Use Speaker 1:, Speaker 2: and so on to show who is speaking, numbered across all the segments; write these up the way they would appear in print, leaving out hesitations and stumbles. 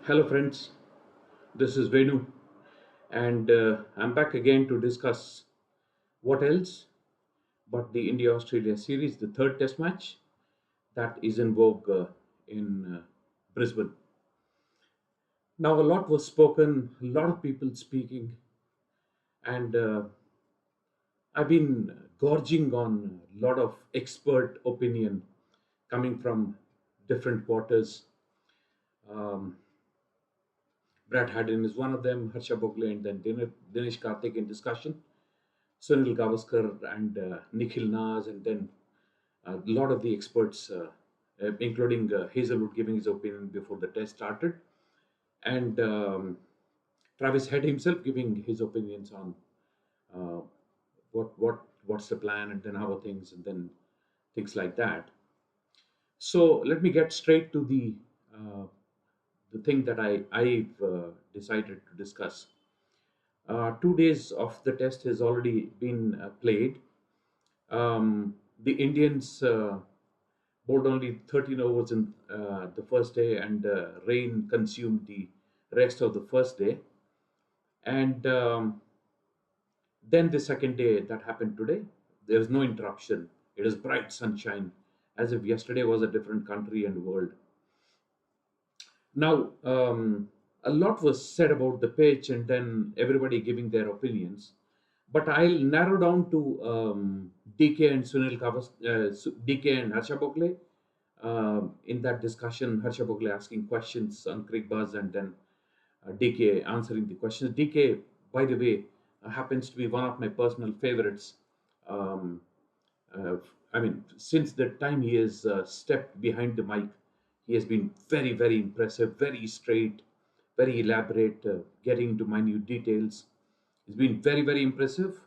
Speaker 1: Hello, friends. This is Venu, and I'm back again to discuss what else but the India Australia series, the third test match that is in vogue in Brisbane. Now, a lot was spoken, a lot of people speaking, and I've been gorging on a lot of expert opinion coming from different quarters. Um, Brad Haddon is one of them, Harsha Bogle, and then Dinesh Karthik in discussion. Sunil Gavaskar and Nikhil Nas, and then a lot of the experts, including Hazelwood, giving his opinion before the test started, and Travis Head himself giving his opinions on uh, what's the plan, and then how are things, and then things like that. So let me get straight to the thing that I've decided to discuss. 2 days of the test has already been played. The Indians bowled only 13 overs in the first day, and rain consumed the rest of the first day. And then the second day that happened today, there is no interruption. It is bright sunshine, as if yesterday was a different country and world. Now, a lot was said about the pitch, and then everybody giving their opinions. But I'll narrow down to DK and DK and Harsha Bogle. In that discussion, Harsha Bogle asking questions on Crick Buzz, and then DK answering the questions. DK, by the way, happens to be one of my personal favorites. Um, uh, I mean, since the time he has stepped behind the mic, he has been very, very impressive, very straight, very elaborate, getting into minute details. It's been very, very impressive.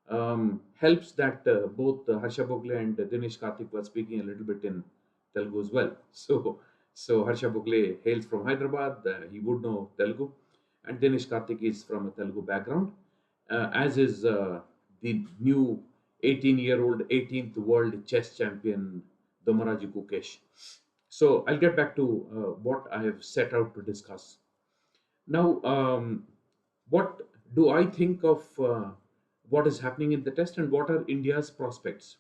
Speaker 1: Helps that both Harsha Bogle and Dinesh Karthik were speaking a little bit in Telugu as well. So Harsha Bogle hails from Hyderabad. He would know Telugu, and Dinesh Karthik is from a Telugu background, as is the new 18-year-old 18th world chess champion Domaraju Kukesh. So I'll get back to what I have set out to discuss. Now, what do I think of what is happening in the test, and what are India's prospects?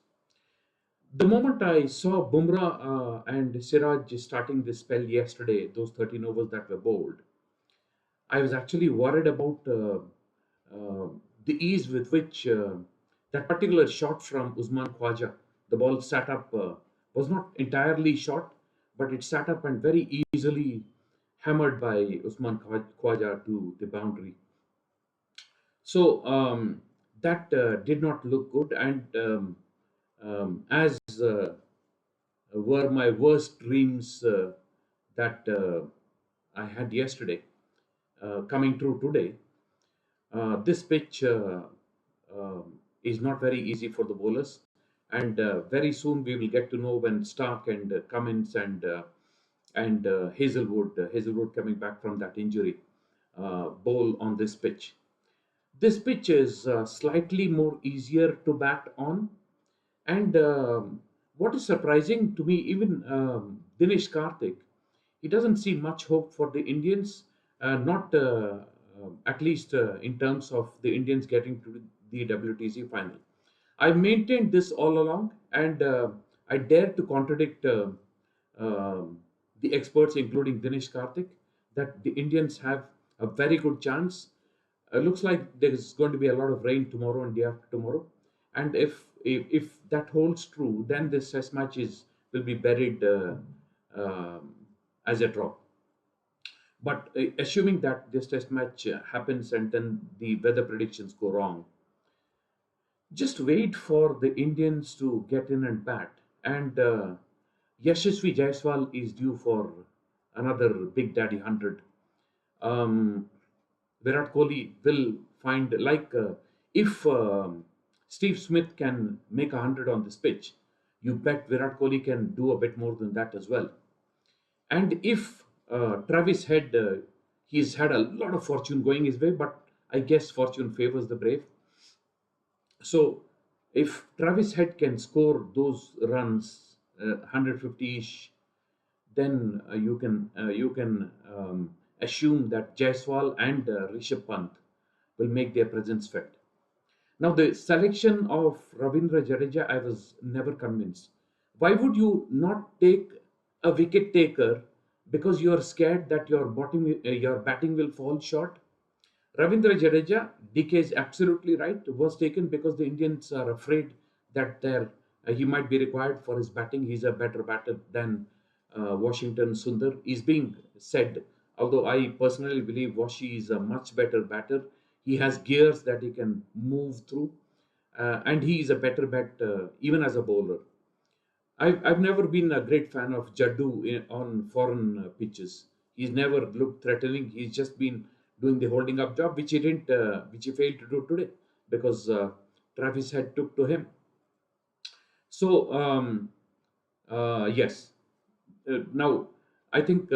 Speaker 1: The moment I saw Bumrah and Siraj starting this spell yesterday, those 13 overs that were bowled, I was actually worried about uh, the ease with which that particular shot from Usman Khwaja, the ball sat up, was not entirely short, but it sat up and very easily hammered by Usman Khwaja to the boundary. So that did not look good, and as were my worst dreams that I had yesterday coming true today. This pitch is not very easy for the bowlers, and very soon we will get to know when Stark and Cummins and Hazelwood coming back from that injury, bowl on this pitch. This pitch is slightly more easier to bat on, and what is surprising to me, even Dinesh Karthik, he doesn't see much hope for the Indians, not at least in terms of the Indians getting to the WTC final. I maintained this all along, and I dare to contradict the experts, including Dinesh Karthik, that the Indians have a very good chance. Looks like there is going to be a lot of rain tomorrow and day after tomorrow, and if that holds true, then this test match is will be buried as a draw. But assuming that this test match happens and then the weather predictions go wrong, just wait for the Indians to get in and bat. And Yashasvi Jaiswal is due for another Big Daddy 100. Um, Virat Kohli will find, like, if Steve Smith can make 100 on this pitch, you bet Virat Kohli can do a bit more than that as well. And if Travis Head, he's had a lot of fortune going his way, but I guess fortune favors the brave. So if Travis Head can score those runs, 150-ish, then you can assume that Jaiswal and Rishabh Pant will make their presence felt. Now, the selection of Ravindra Jadeja, I was never convinced. Why would you not take a wicket taker because you are scared that your batting will fall short? Ravindra Jadeja, DK is absolutely right, was taken because the Indians are afraid that he might be required for his batting. He's a better batter than Washington Sundar is being said. Although I personally believe Washi is a much better batter. He has gears that he can move through, and he is a better bat even as a bowler. I've never been a great fan of Jaddu on foreign pitches. He's never looked threatening. He's just been doing the holding up job, which he failed to do today because Travis had took to him. So yes, now I think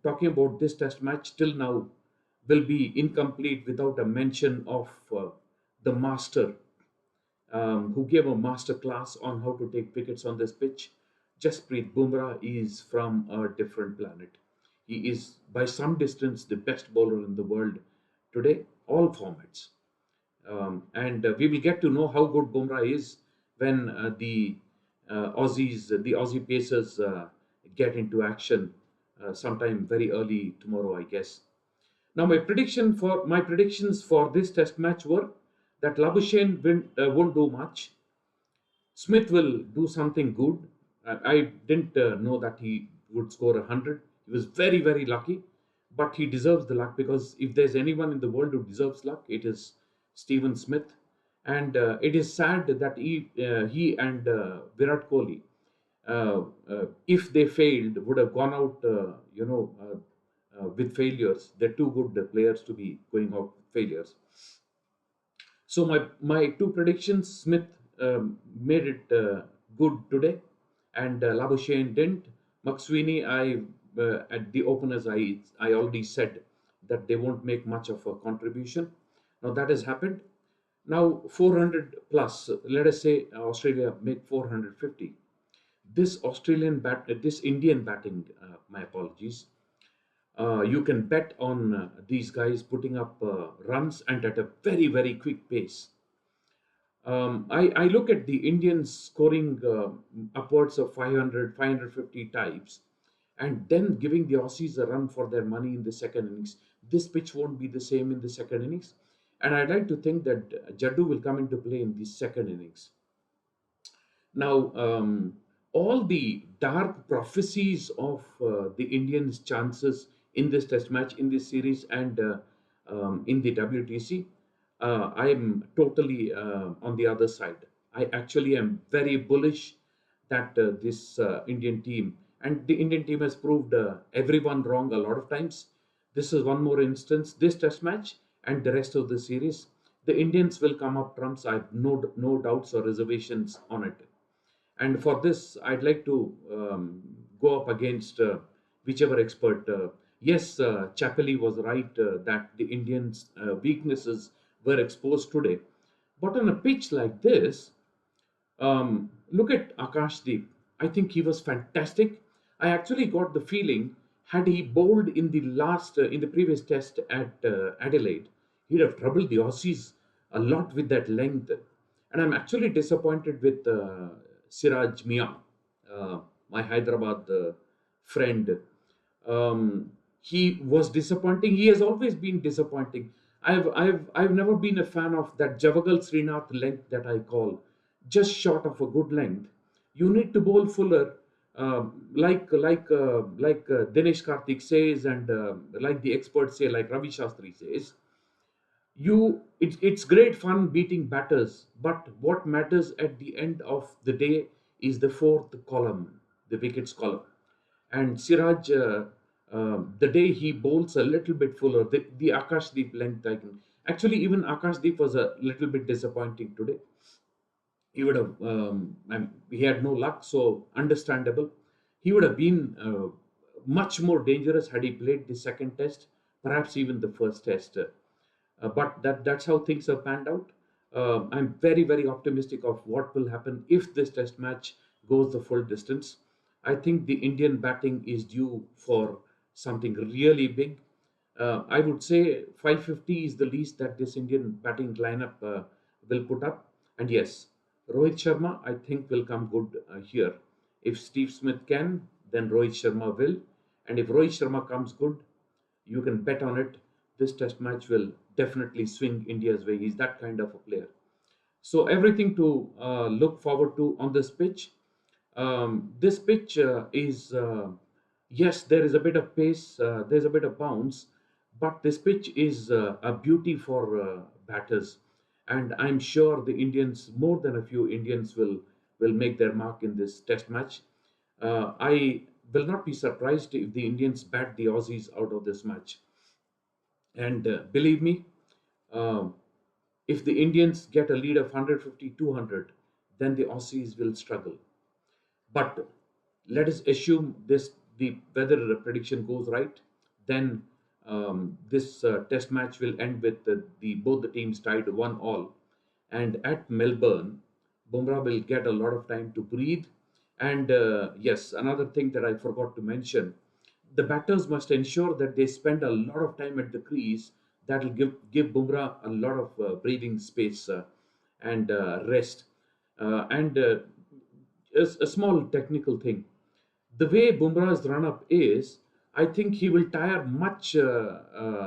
Speaker 1: talking about this test match till now will be incomplete without a mention of the master who gave a master class on how to take wickets on this pitch. Jasprit Bumrah is from a different planet. He is by some distance the best bowler in the world today, all formats. And we will get to know how good Bumrah is when the Aussie Pacers get into action sometime very early tomorrow, I guess. Now, my predictions for this Test match were that Labuschagne won't do much. Smith will do something good. I didn't know that he would score 100. He was very, very lucky, but he deserves the luck because if there's anyone in the world who deserves luck, it is Stephen Smith. And it is sad that he and Virat Kohli, if they failed, would have gone out, with failures. They're too good players to be going out with failures. So my two predictions: Smith made it good today, and Labuschagne didn't. McSweeney, at the openers, I already said that they won't make much of a contribution. Now that has happened. Now 400 plus. Let us say Australia make 450. This Indian batting. My apologies. You can bet on these guys putting up runs and at a very, very quick pace. I look at the Indians scoring upwards of 500, 550 types and then giving the Aussies a run for their money in the second innings. This pitch won't be the same in the second innings. And I'd like to think that Jaddu will come into play in the second innings. Now, all the dark prophecies of the Indians' chances in this test match, in this series, and in the WTC, I am totally on the other side. I actually am very bullish that this Indian team, and the Indian team has proved everyone wrong a lot of times. This is one more instance. This test match and the rest of the series, the Indians will come up trumps. I have no doubts or reservations on it. And for this, I'd like to go up against whichever expert. Yes, Chappelli was right that the Indians' weaknesses were exposed today. But on a pitch like this, look at Akashdeep. I think he was fantastic. I actually got the feeling had he bowled in the previous test at Adelaide, he'd have troubled the Aussies a lot with that length. And I'm actually disappointed with Siraj Mia, my Hyderabad friend. He was disappointing. He has always been disappointing. I've never been a fan of that Javagal Srinath length that I call just short of a good length. You need to bowl fuller, like Dinesh Karthik says, and like the experts say, like Ravi Shastri says. It's great fun beating batters, but what matters at the end of the day is the fourth column, the wickets column. And Siraj, the day he bowls a little bit fuller, the Akashdeep length, I can actually even Akashdeep was a little bit disappointing today. He would have, he had no luck, so understandable. He would have been much more dangerous had he played the second test, perhaps even the first test. But that's how things have panned out. I'm very, very optimistic of what will happen if this test match goes the full distance. I think the Indian batting is due for something really big. I would say 550 is the least that this Indian batting lineup will put up. And yes, Rohit Sharma, I think, will come good here. If Steve Smith can, then Rohit Sharma will. And if Rohit Sharma comes good, you can bet on it. This test match will definitely swing India's way. He's that kind of a player. So everything to look forward to on this pitch. This pitch is yes, there is a bit of pace, there's a bit of bounce, but this pitch is a beauty for batters, and I'm sure the Indians, more than a few Indians, will make their mark in this Test match. I will not be surprised if the Indians bat the Aussies out of this match, and believe me. Um, if the Indians get a lead of 150, 200, then the Aussies will struggle. But let us assume this the weather prediction goes right, then this test match will end with the both the teams tied 1-1, and at Melbourne, Bumrah will get a lot of time to breathe. And yes, another thing that I forgot to mention, the batters must ensure that they spend a lot of time at the crease. That will give Bumrah a lot of breathing space and rest. And a small technical thing. The way Bumrah's run up is, I think he will tire much later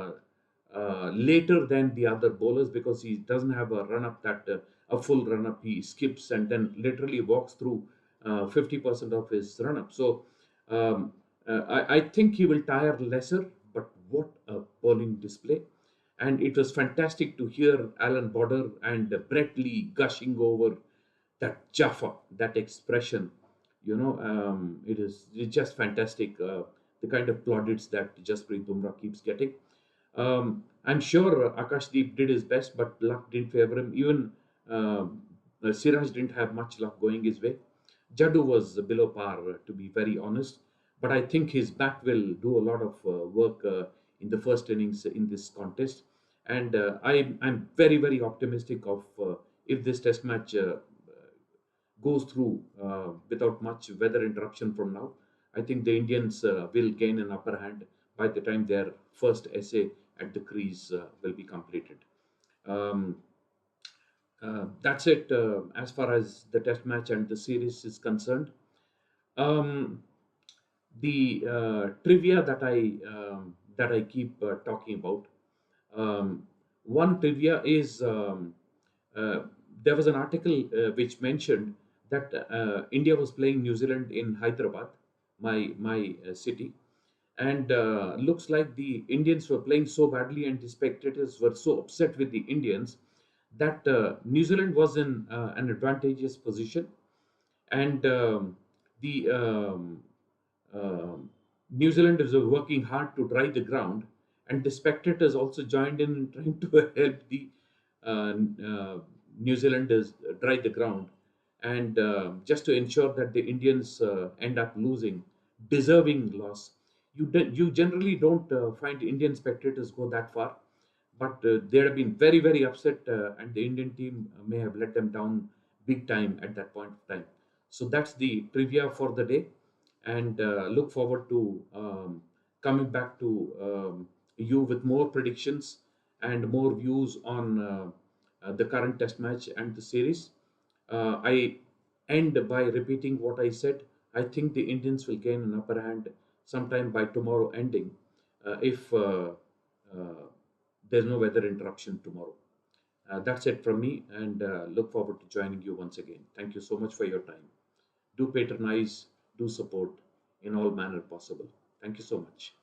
Speaker 1: than the other bowlers because he doesn't have a run up that a full run up. He skips and then literally walks through 50% of his run up. So um, I think he will tire lesser, but what a bowling display! And it was fantastic to hear Alan Border and Brett Lee gushing over that Jaffa, that expression. It's just fantastic. The kind of plaudits that Jasprit Bumrah keeps getting. I'm sure Akashdeep did his best, but luck didn't favor him. Even Siraj didn't have much luck going his way. Jaddu was below par, to be very honest. But I think his bat will do a lot of work in the first innings in this contest. And I'm very, very optimistic of if this test match goes through without much weather interruption from now. I think the Indians will gain an upper hand by the time their first essay at the crease will be completed. Um, that's it as far as the test match and the series is concerned. Um, the trivia that I keep talking about. Um, One trivia is uh, there was an article which mentioned that India was playing New Zealand in Hyderabad, my city, and looks like the Indians were playing so badly, and the spectators were so upset with the Indians that New Zealand was in an advantageous position, and the um, New Zealanders were working hard to dry the ground, and the spectators also joined in trying to help the uh, uh, New Zealanders dry the ground, and just to ensure that the Indians end up losing, deserving loss. You generally don't find Indian spectators go that far, but they have been very, very upset, and the Indian team may have let them down big time at that point of time. So that's the trivia for the day, and look forward to coming back to you with more predictions and more views on the current test match and the series. I end by repeating what I said. I think the Indians will gain an upper hand sometime by tomorrow ending if uh, there's no weather interruption tomorrow. That's it from me, and look forward to joining you once again. Thank you so much for your time. Do patronize, do support in all manner possible. Thank you so much.